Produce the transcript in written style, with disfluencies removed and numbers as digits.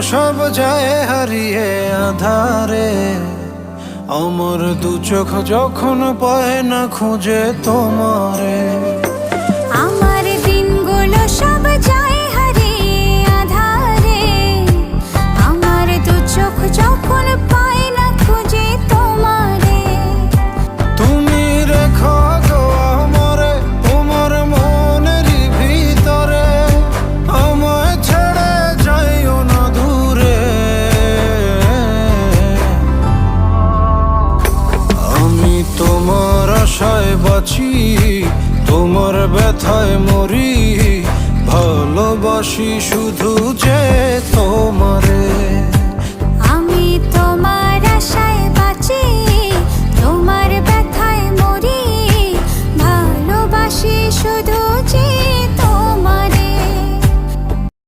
সব যায় হারিয়ে আধারে, আমার দু চোখ যখন পায় না খুঁজে তোমারে। আমার দিনগুলো সব যায় হারিয়ে আধারে, আমার দু চোখ যখন পায় না খুঁজে তোমারে। তুমি রেখো গো আমারে তোমার মনেরই ভিতরে, আমায় ছেড়ে যাইও না দূরে। আমি তোমার আশায় বাঁচি, তোমার ব্যথায় মরি, ভালোবাসি শুধু যে তোমারে।